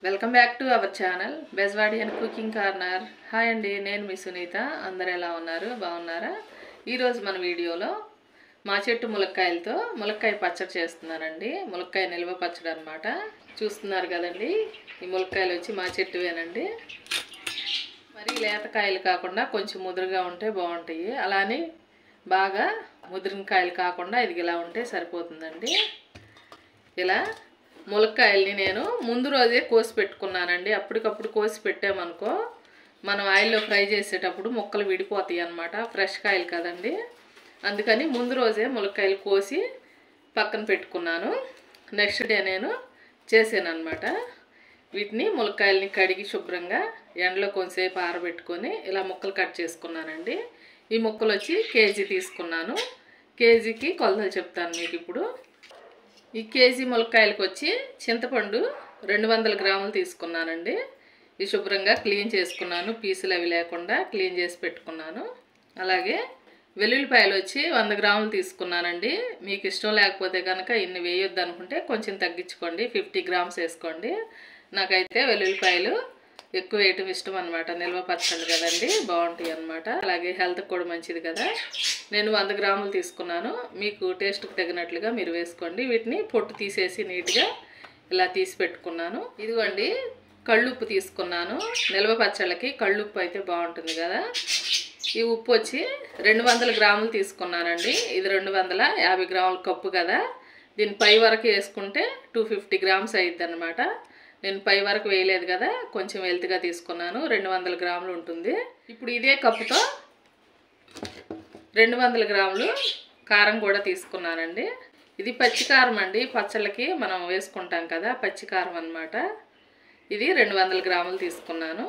Welcome back to our channel Bezawadi and cooking corner. Hi అండి, నేను మీ సునీత. అందరు ఎలా ఉన్నారు? బాగున్నారా? ఈరోజు మన వీడియోలో మా చెట్టు ములక్కాయలతో ములక్కాయ పచ్చడి చేస్తున్నానండి. ములక్కాయ నిల్వ పచ్చడి అనమాట. చూస్తున్నారు కదండి, ఈ ములక్కాయలు వచ్చి మా చెట్టువేనండి. మరి లేతకాయలు కాకుండా కొంచెం ముదురుగా ఉంటే బాగుంటాయి. అలానే బాగా ముదిరిన కాయలు కాకుండా ఇది ఇలా ఉంటే సరిపోతుందండి. ఇలా ములక్కాయల్ని నేను ముందు రోజే కోసి పెట్టుకున్నానండి. అప్పటికప్పుడు కోసి పెట్టామనుకో మనం ఆయిల్లో ఫ్రై చేసేటప్పుడు ముక్కలు విడిపోతాయి అన్నమాట. ఫ్రెష్ కాయలు కదండి, అందుకని ముందు రోజే ములక్కాయలు కోసి పక్కన పెట్టుకున్నాను. నెక్స్ట్ డే నేను చేసాను అనమాట. వీటిని ములక్కాయలని కడిగి శుభ్రంగా ఎండలో కొంచెంసేపు ఆరబెట్టుకొని ఇలా ముక్కలు కట్ చేసుకున్నానండి. ఈ ముక్కలు వచ్చి కేజీ తీసుకున్నాను. కేజీకి కొలతలు చెప్తాను మీకు ఇప్పుడు. ఈ కేజీ ములక్కాయలకు వచ్చి చింతపండు 200 గ్రాములు తీసుకున్నానండి. ఈ శుభ్రంగా క్లీన్ చేసుకున్నాను, పీసులు అవి లేకుండా క్లీన్ చేసి పెట్టుకున్నాను. అలాగే వెల్లుల్లిపాయలు వచ్చి 100 గ్రాములు తీసుకున్నానండి. మీకు ఇష్టం లేకపోతే కనుక ఇన్ని వేయొద్దు అనుకుంటే కొంచెం తగ్గించుకోండి, 50 గ్రామ్స్ వేసుకోండి. నాకైతే వెల్లుల్లిపాయలు ఎక్కువ వేయటం ఇష్టం అనమాట. నిల్వ పచ్చడి కదండి, బాగుంటాయి అన్నమాట. అలాగే హెల్త్కి కూడా మంచిది కదా. నేను 100 గ్రాములు తీసుకున్నాను. మీకు టేస్ట్కి తగినట్లుగా మీరు వేసుకోండి. వీటిని పొట్టు తీసేసి నీట్గా ఇలా తీసి పెట్టుకున్నాను. ఇదిగోండి, కళ్ళుప్పు తీసుకున్నాను. నిల్వ పచ్చళ్ళకి కళ్ళుప్పు అయితే బాగుంటుంది కదా. ఈ ఉప్పు వచ్చి 200 గ్రాములు తీసుకున్నానండి. ఇది 250 గ్రాముల కప్పు కదా. దీని పై వరకు వేసుకుంటే 250 గ్రామ్స్ అయ్యిద్ది అనమాట. నేను పై వరకు వేయలేదు కదా, కొంచెం వెల్తిగా తీసుకున్నాను. 200 గ్రాములు ఉంటుంది. ఇప్పుడు ఇదే కప్పుతో 200 గ్రాములు కారం కూడా తీసుకున్నానండి. ఇది పచ్చికారం అండి, పచ్చళ్ళకి మనం వేసుకుంటాం కదా, పచ్చికారం అన్నమాట. ఇది 200 గ్రాములు తీసుకున్నాను.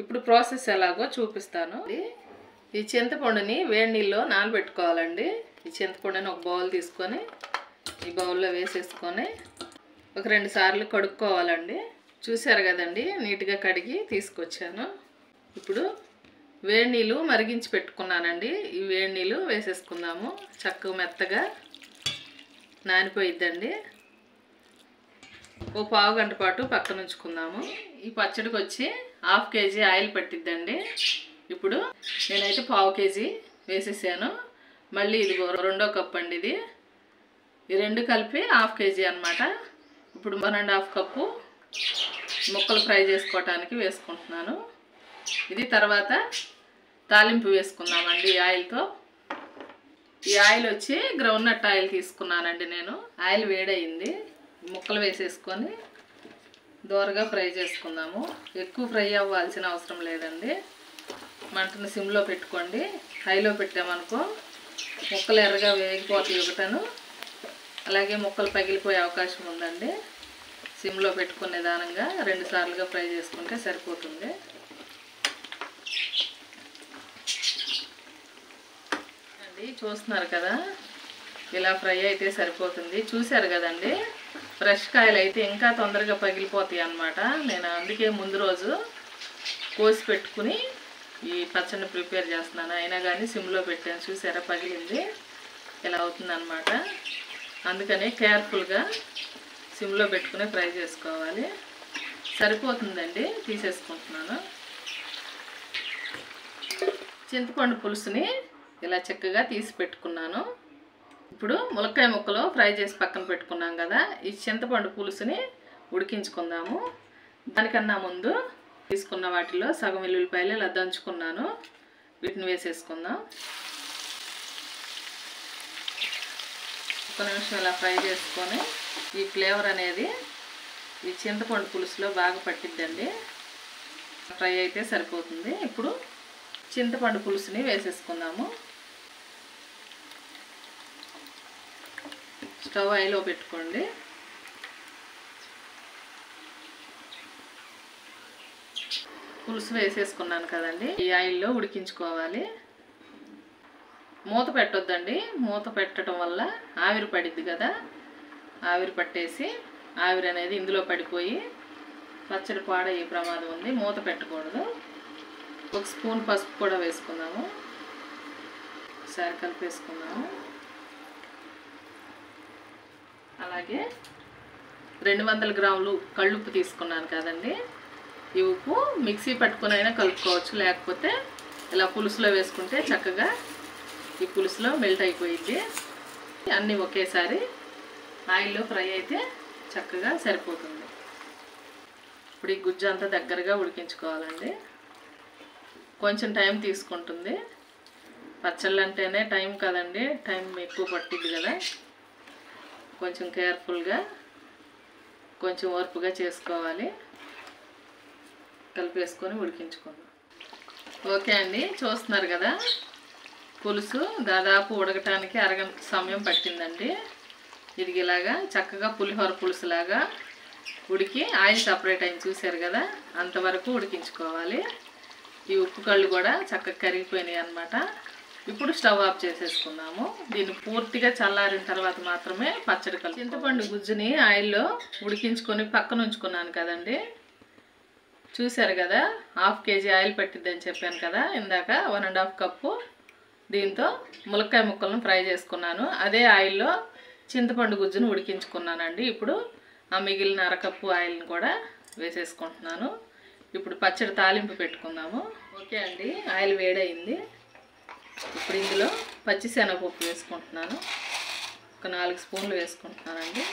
ఇప్పుడు ప్రాసెస్ ఎలాగో చూపిస్తాను. ఈ చింతపండుని వేడి నీళ్ళలో నానబెట్టుకోవాలండి. ఈ చింతపండుని ఒక బౌల్ తీసుకొని ఈ బౌల్లో వేసేసుకొని ఒక 2 సార్లు కడుక్కోవాలండి. చూసారు కదండి, నీట్గా కడిగి తీసుకొచ్చాను. ఇప్పుడు వేడి నీళ్ళు మరిగించి పెట్టుకున్నానండి. ఈ వేడి నీళ్ళు వేసేసుకుందాము. చక్కగా మెత్తగా నానిపోయిద్దండి. ఓ పావు గంట పాటు పక్కన ఉంచుకుందాము. ఈ పచ్చడికి వచ్చి 1/2 కేజీ ఆయిల్ పట్టిద్దండి. ఇప్పుడు నేనైతే పావు కేజీ వేసేసాను. మళ్ళీ ఇది 2వ కప్పు అండి. ఇది ఈ 2 కలిపి 1/2 కేజీ అనమాట. ఇప్పుడు 1.5 కప్పు ముక్కలు ఫ్రై చేసుకోవటానికి వేసుకుంటున్నాను. ఇది తర్వాత తాలింపు వేసుకుందామండి ఈ ఆయిల్తో. ఈ ఆయిల్ వచ్చి గ్రౌండ్నట్ ఆయిల్ తీసుకున్నానండి నేను. ఆయిల్ వేడయింది. ముక్కలు వేసేసుకొని దోరగా ఫ్రై చేసుకుందాము. ఎక్కువ ఫ్రై అవ్వాల్సిన అవసరం లేదండి. మంటను సిమ్లో పెట్టుకోండి. హైలో పెట్టామనుకో ముక్కలు ఎర్రగా వేగిపోతాయి ఒకటను, అలాగే ముక్కలు పగిలిపోయే అవకాశం ఉందండి. సిమ్లో పెట్టుకునే నిదానంగా 2 సార్లుగా ఫ్రై చేసుకుంటే సరిపోతుంది. అండి చూస్తున్నారు కదా, ఇలా ఫ్రై అయితే సరిపోతుంది. చూశారు కదండి, ఫ్రెష్ కాయలు అయితే ఇంకా తొందరగా పగిలిపోతాయి అన్నమాట. నేను అందుకే ముందు రోజు కోసి పెట్టుకుని ఈ పచ్చడిని ప్రిపేర్ చేస్తున్నాను. అయినా కానీ సిమ్లో పెట్టాను. చూసారా, పగిలింది. ఇలా అవుతుందన్నమాట. అందుకని కేర్ఫుల్గా సిమ్లో పెట్టుకుని ఫ్రై చేసుకోవాలి. సరిపోతుందండి, తీసేసుకుంటున్నాను. చింతపండు పులుసుని ఇలా చక్కగా తీసి పెట్టుకున్నాను. ఇప్పుడు ములక్కాయ ముక్కలు ఫ్రై చేసి పక్కన పెట్టుకున్నాం కదా, ఈ చింతపండు పులుసుని ఉడికించుకుందాము. దానికన్నా ముందు తీసుకున్న వాటిలో సగం వెల్లుల్లిపాయలు ఇలా దంచుకున్నాను. వీటిని వేసేసుకుందాం. ఒక నిమిషం ఇలా ఫ్రై చేసుకొని ఈ ఫ్లేవర్ అనేది ఈ చింతపండు పులుసులో బాగా పట్టిద్దండి. ఫ్రై అయితే సరిపోతుంది. ఇప్పుడు చింతపండు పులుసుని వేసేసుకుందాము. స్టవ్ హైలో పెట్టుకోండి. పులుసు వేసేసుకున్నాను కదండి, ఈ ఆయిల్లో ఉడికించుకోవాలి. మూత పెట్టొద్దండి. మూత పెట్టడం వల్ల ఆవిరి పడిద్ది కదా, ఆవిరి పట్టేసి ఆవిరి అనేది ఇందులో పడిపోయి పచ్చడి పాడయ్యే ప్రమాదం ఉంది. మూత పెట్టకూడదు. 1 స్పూన్ పసుపు కూడా వేసుకుందాము. ఒకసారి కలిపేసుకుందాము. అలాగే 200 గ్రాములు కళ్ళుప్పు తీసుకున్నాను కదండి. ఈ ఉప్పు మిక్సీ పట్టుకుని అయినా కలుపుకోవచ్చు, లేకపోతే ఇలా పులుసులో వేసుకుంటే చక్కగా ఈ పులుసులో మెల్ట్ అయిపోయింది. అన్నీ ఒకేసారి ఆయిల్లో ఫ్రై అయితే చక్కగా సరిపోతుంది. ఇప్పుడు ఈ గుజ్జు అంతా దగ్గరగా ఉడికించుకోవాలండి. కొంచెం టైం తీసుకుంటుంది. పచ్చళ్ళు అంటేనే టైం కదండి, టైం ఎక్కువ పట్టింది కదా. కొంచెం కేర్ఫుల్గా కొంచెం ఓర్పుగా చేసుకోవాలి. కలిపేసుకొని ఉడికించుకుందాం. ఓకే అండి, చూస్తున్నారు కదా, పులుసు దాదాపు ఉడకటానికి అరగంట సమయం పట్టిందండి. ఇది ఇలాగా చక్కగా పులిహోర పులుసులాగా ఉడికి ఆయిల్ సపరేట్ అయింది, చూసారు కదా. అంతవరకు ఉడికించుకోవాలి. ఈ ఉప్పు కళ్ళు కూడా చక్కగా కరిగిపోయినాయి అన్నమాట. ఇప్పుడు స్టవ్ ఆఫ్ చేసేసుకున్నాము. దీన్ని పూర్తిగా చల్లారిన తర్వాత మాత్రమే పచ్చడి కలిపి. చింతపండు గుజ్జుని ఆయిల్లో ఉడికించుకొని పక్కన ఉంచుకున్నాను కదండి. చూసారు కదా, 1/2 కేజీ ఆయిల్ పట్టిద్దని చెప్పాను కదా ఇందాక. 1½ కప్పు దీంతో ములక్కాయ ముక్కలను ఫ్రై చేసుకున్నాను. అదే ఆయిల్లో చింతపండు గుజ్జును ఉడికించుకున్నానండి. ఇప్పుడు ఆ మిగిలిన అరకప్పు ఆయిల్ని కూడా వేసేసుకుంటున్నాను. ఇప్పుడు పచ్చడి తాలింపు పెట్టుకుందాము. ఓకే అండి, ఆయిల్ వేడయింది. ఇప్పుడు ఇందులో పచ్చిశనగపప్పు వేసుకుంటున్నాను. ఒక 4 స్పూన్లు వేసుకుంటున్నానండి.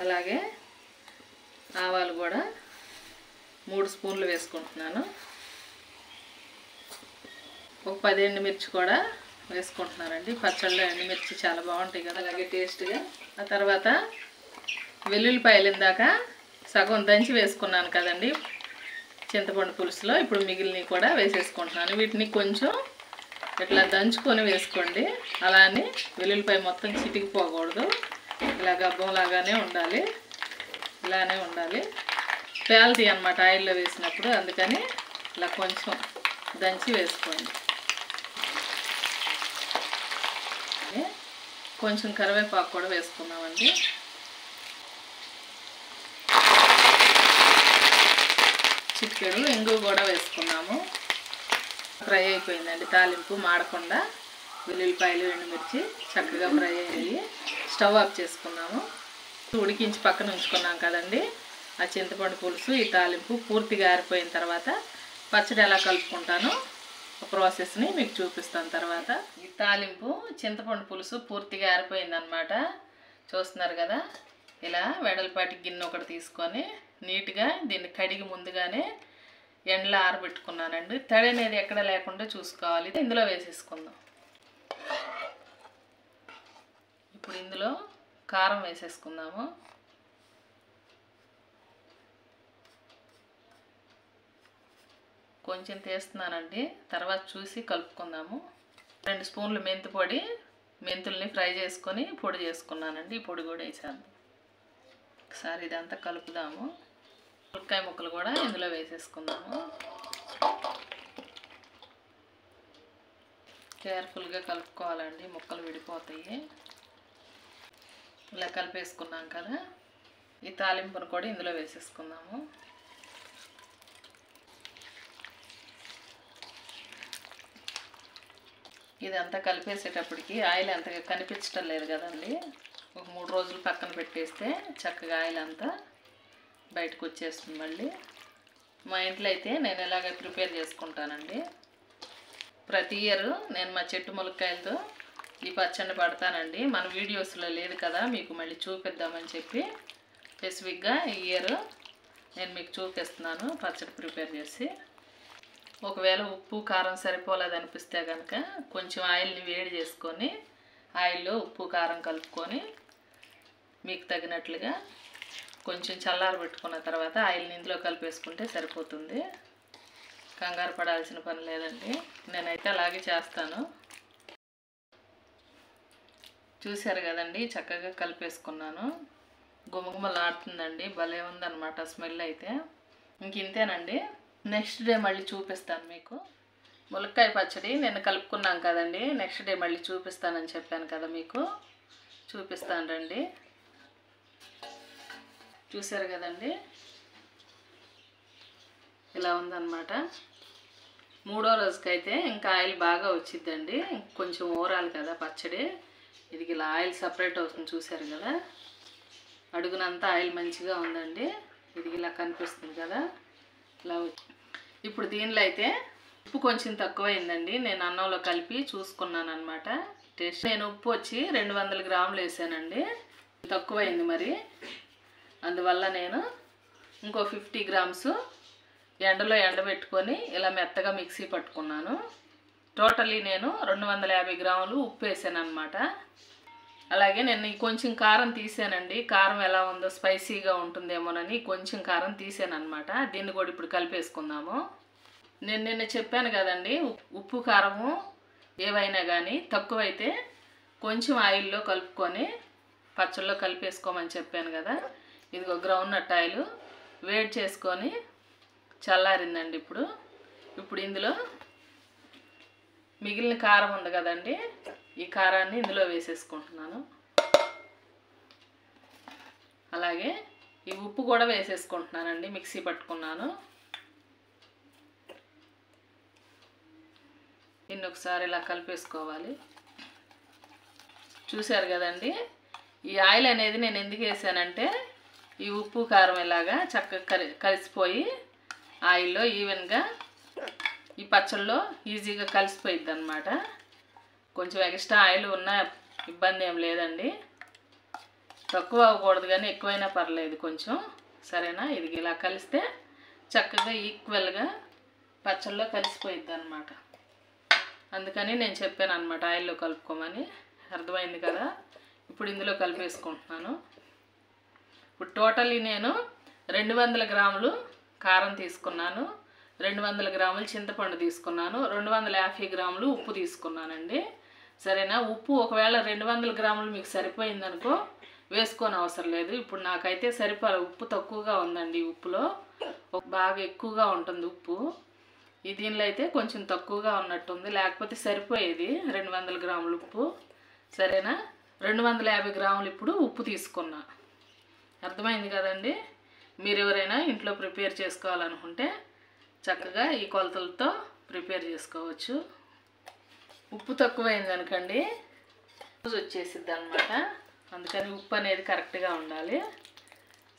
అలాగే ఆవాలు కూడా 3 స్పూన్లు వేసుకుంటున్నాను. ఒక 10 ఎండుమిర్చి కూడా వేసుకుంటున్నానండి. పచ్చళ్ళలో ఎండుమిర్చి చాలా బాగుంటాయి కదా, అలాగే టేస్ట్గా. ఆ తర్వాత వెల్లుల్లిపాయలు ఇందాక సగం దంచి వేసుకున్నాను కదండి చింతపండు పులుసులో. ఇప్పుడు మిగిలినవి కూడా వేసేసుకుంటున్నాను. వీటిని కొంచెం ఇట్లా దంచుకొని వేసుకోండి. అలా అని వెల్లుల్లిపాయ మొత్తం చిటికిపోకూడదు, ఇలా గబ్బంలాగానే ఉండాలి, ఇలానే ఉండాలి. పేల్తీ అన్నమాట ఆయిల్లో వేసినప్పుడు, అందుకని ఇలా కొంచెం దంచి వేసుకోండి. కొంచెం కరివేపాకు కూడా వేసుకున్నామండి. చిటికెడు ఇంగు కూడా వేసుకున్నాము. ఫ్రై అయిపోయిందండి తాలింపు మాడకుండా. వెల్లుల్లిపాయలు ఎండుమిర్చి చక్కగా ఫ్రై అయ్యాయి. స్టవ్ ఆఫ్ చేసుకున్నాము. ఉడికించి పక్కన ఉంచుకున్నాం కదండి ఆ చింతపండు పులుసు. ఈ తాలింపు పూర్తిగా ఆరిపోయిన తర్వాత పచ్చడి ఎలా కలుపుకుంటానో ప్రాసెస్ని మీకు చూపిస్తాను తర్వాత. ఈ తాలింపు చింతపండు పులుసు పూర్తిగా ఆరిపోయిందనమాట. చూస్తున్నారు కదా, ఇలా వెడల్పాటి గిన్నె ఒకటి తీసుకొని నీట్గా దీన్ని కడిగి ముందుగానే ఎండలో ఆరబెట్టుకున్నానండి. తడి అనేది ఎక్కడ లేకుండా చూసుకోవాలి. ఇందులో వేసేసుకుందాం. ఇప్పుడు ఇందులో కారం వేసేసుకుందాము. కొంచెం తీస్తున్నానండి, తర్వాత చూసి కలుపుకుందాము. 2 స్పూన్లు మెంతి పొడి, మెంతుల్ని ఫ్రై చేసుకొని పొడి చేసుకున్నానండి. ఈ పొడి కూడా వేసాను. ఒకసారి ఇదంతా కలుపుదాము. ములక్కాయ ముక్కలు కూడా ఇందులో వేసేసుకుందాము. కేర్ఫుల్గా కలుపుకోవాలండి, ముక్కలు విడిపోతాయి. ఇలా కలిపేసుకున్నాం కదా, ఈ తాలింపును కూడా ఇందులో వేసేసుకుందాము. ఇదంతా కలిపేసేటప్పటికి ఆయిల్ అంతగా కనిపించడం లేదు కదండి. ఒక 3 రోజులు పక్కన పెట్టేస్తే చక్కగా ఆయిల్ అంతా బయటకు వచ్చేస్తుంది మళ్ళీ. మా ఇంట్లో అయితే నేను ఇలాగే ప్రిపేర్ చేసుకుంటానండి. ప్రతి ఇయర్ నేను మా చెట్టు ములక్కాయలతో ఈ పచ్చడిని పడతానండి. మన వీడియోస్లో లేదు కదా, మీకు మళ్ళీ చూపిద్దామని చెప్పి స్పెసిఫిక్గా ఈ ఇయర్ నేను మీకు చూపిస్తున్నాను పచ్చడి ప్రిపేర్ చేసి. ఒకవేళ ఉప్పు కారం సరిపోలేదనిపిస్తే కనుక కొంచెం ఆయిల్ని వేడి చేసుకొని ఆయిల్లో ఉప్పు కారం కలుపుకొని మీకు తగినట్లుగా కొంచెం చల్లారబెట్టుకున్న తర్వాత ఆయిల్ని ఇందులో కలిపేసుకుంటే సరిపోతుంది. కంగారు పడాల్సిన పని లేదండి, నేనైతే అలాగే చేస్తాను. చూశారు కదండి, చక్కగా కలిపేసుకున్నాను. గుమగుమలాడుతుందండి, భలే ఉందన్నమాట స్మెల్ అయితే. ఇంతేనండి. నెక్స్ట్ డే మళ్ళీ చూపిస్తాను మీకు. ములక్కాయ పచ్చడి నేను కలుపుకున్నాం కదండి, నెక్స్ట్ డే మళ్ళీ చూపిస్తానని చెప్పాను కదా మీకు. చూపిస్తాను రండి. చూసారు కదండి, ఇలా ఉందన్నమాట. 3వ రోజుకైతే ఇంకా ఆయిల్ బాగా వచ్చిద్దండి. కొంచెం ఊరాలి కదా పచ్చడి. ఇది ఇలా ఆయిల్ సపరేట్ అవుతుంది చూసారు కదా, అడుగునంతా ఆయిల్ మంచిగా ఉందండి. ఇది ఇలా కనిపిస్తుంది కదా ఇలా. ఇప్పుడు దీనిలో అయితే ఉప్పు కొంచెం తక్కువైందండి, నేను అన్నంలో కలిపి చూసుకున్నాను అనమాట టేస్ట్. నేను ఉప్పు వచ్చి 200 గ్రాములు వేసానండి, తక్కువైంది మరి. అందువల్ల నేను ఇంకో 50 గ్రామ్స్ ఎండలో ఎండబెట్టుకొని ఇలా మెత్తగా మిక్సీ పట్టుకున్నాను. టోటలీ నేను 250 గ్రాములు ఉప్పు వేసాను అనమాట. అలాగే నేను కొంచెం కారం తీసానండి, కారం ఎలా ఉందో స్పైసీగా ఉంటుందేమోనని కొంచెం కారం తీసాను అనమాట. దీన్ని కూడా ఇప్పుడు కలిపేసుకుందాము. నేను నిన్న చెప్పాను కదండి, ఉప్పు కారము ఏవైనా కానీ తక్కువైతే కొంచెం ఆయిల్లో కలుపుకొని పచ్చళ్ళలో కలిపేసుకోమని చెప్పాను కదా. ఇదిగో గ్రౌండ్నట్ ఆయిల్ వేడి చేసుకొని చల్లారిందండి. ఇప్పుడు ఇందులో మిగిలిన కారం ఉంది కదండి, ఈ కారాన్ని ఇందులో వేసేసుకుంటున్నాను. అలాగే ఈ ఉప్పు కూడా వేసేసుకుంటున్నానండి, మిక్సీ పట్టుకున్నాను. దీన్ని ఒకసారి ఇలా కలిపేసుకోవాలి. చూశారు కదండి, ఈ ఆయిల్ అనేది నేను ఎందుకు వేసానంటే ఈ ఉప్పు కారం ఇలాగా చక్కగా కలిసిపోయి ఆయిల్లో ఈవెన్గా ఈ పచ్చళ్ళలో ఈజీగా కలిసిపోయిద్ది అనమాట. కొంచెం ఎక్స్ట్రా ఆయిల్ ఉన్న ఇబ్బంది ఏం లేదండి, తక్కువ అవ్వకూడదు కానీ ఎక్కువైనా పర్లేదు కొంచెం, సరేనా. ఇది ఇలా కలిస్తే చక్కగా ఈక్వల్గా పచ్చళ్ళలో కలిసిపోయిద్ది అనమాట. అందుకని నేను చెప్పాను అనమాట ఆయిల్లో కలుపుకోమని. అర్థమైంది కదా. ఇప్పుడు ఇందులో కలిపేసుకుంటున్నాను. ఇప్పుడు టోటలీ నేను 200 గ్రాములు కారం తీసుకున్నాను, 200 గ్రాములు చింతపండు తీసుకున్నాను, 250 గ్రాములు ఉప్పు తీసుకున్నానండి, సరేనా. ఉప్పు ఒకవేళ 200 గ్రాములు మీకు సరిపోయిందనుకో వేసుకోని అవసరం లేదు. ఇప్పుడు నాకైతే సరిపోలే, ఉప్పు తక్కువగా ఉందండి. ఉప్పులో బాగా ఎక్కువగా ఉంటుంది ఉప్పు, ఈ దీనిలో అయితే కొంచెం తక్కువగా ఉన్నట్టుంది, లేకపోతే సరిపోయేది 200 గ్రాములు ఉప్పు, సరేనా. 250 గ్రాములు ఇప్పుడు ఉప్పు తీసుకున్నా. అర్థమైంది కదండి. మీరు ఎవరైనా ఇంట్లో ప్రిపేర్ చేసుకోవాలనుకుంటే చక్కగా ఈ కొలతలతో ప్రిపేర్ చేసుకోవచ్చు. ఉప్పు తక్కువైంది అనుకోండి వచ్చేసిద్ది అనమాట, అందుకని ఉప్పు అనేది కరెక్ట్గా ఉండాలి,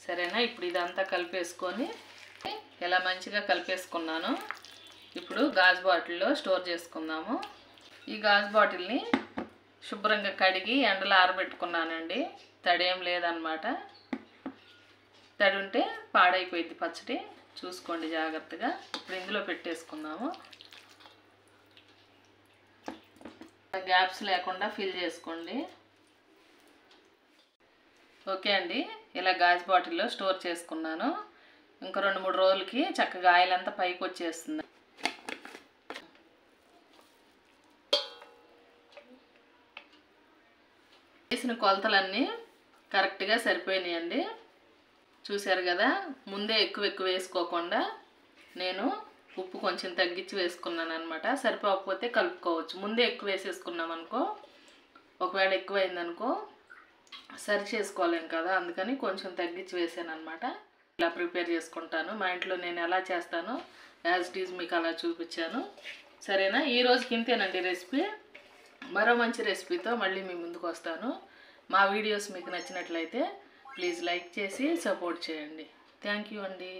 సరేనా. ఇప్పుడు ఇదంతా కలిపేసుకొని ఇలా మంచిగా కలిపేసుకున్నాను. ఇప్పుడు గాజు బాటిల్లో స్టోర్ చేసుకుందాము. ఈ గాజు బాటిల్ని శుభ్రంగా కడిగి ఎండలో ఆరబెట్టుకున్నానండి, తడేం లేదనమాట. తడి ఉంటే పాడైపోయింది పచ్చడి, చూసుకోండి జాగ్రత్తగా. ఇప్పుడు ఇందులో పెట్టేసుకుందాము. గ్యాప్స్ లేకుండా ఫిల్ చేసుకోండి. ఓకే అండి, ఇలా గాజు బాటిల్లో స్టోర్ చేసుకున్నాను. ఇంకా 2-3 రోజులకి చక్కగా ఆయిల్ అంతా పైకి వచ్చేస్తుంది. వేసిన కొలతలన్నీ కరెక్ట్గా సరిపోయినాయండి, చూశారు కదా. ముందే ఎక్కువ వేసుకోకుండా నేను ఉప్పు కొంచెం తగ్గించి వేసుకున్నాను అనమాట. సరిపోకపోతే కలుపుకోవచ్చు. ముందే ఎక్కువ వేసేసుకున్నాం అనుకో, ఒకవేళ ఎక్కువైందనుకో సరి చేసుకోలేం కదా, అందుకని కొంచెం తగ్గించి వేసాను అనమాట. ఇలా ప్రిపేర్ చేసుకుంటాను. మా ఇంట్లో నేను ఎలా చేస్తానో యాజ్ ఇట్ ఈజ్ మీకు అలా చూపించాను, సరేనా. ఈ రోజుకి ఇంతేనండి రెసిపీ. మరో మంచి రెసిపీతో మళ్ళీ మీ ముందుకు వస్తాను. మా వీడియోస్ మీకు నచ్చినట్లయితే ప్లీజ్ లైక్ చేసి సపోర్ట్ చేయండి. థ్యాంక్ యూ అండి.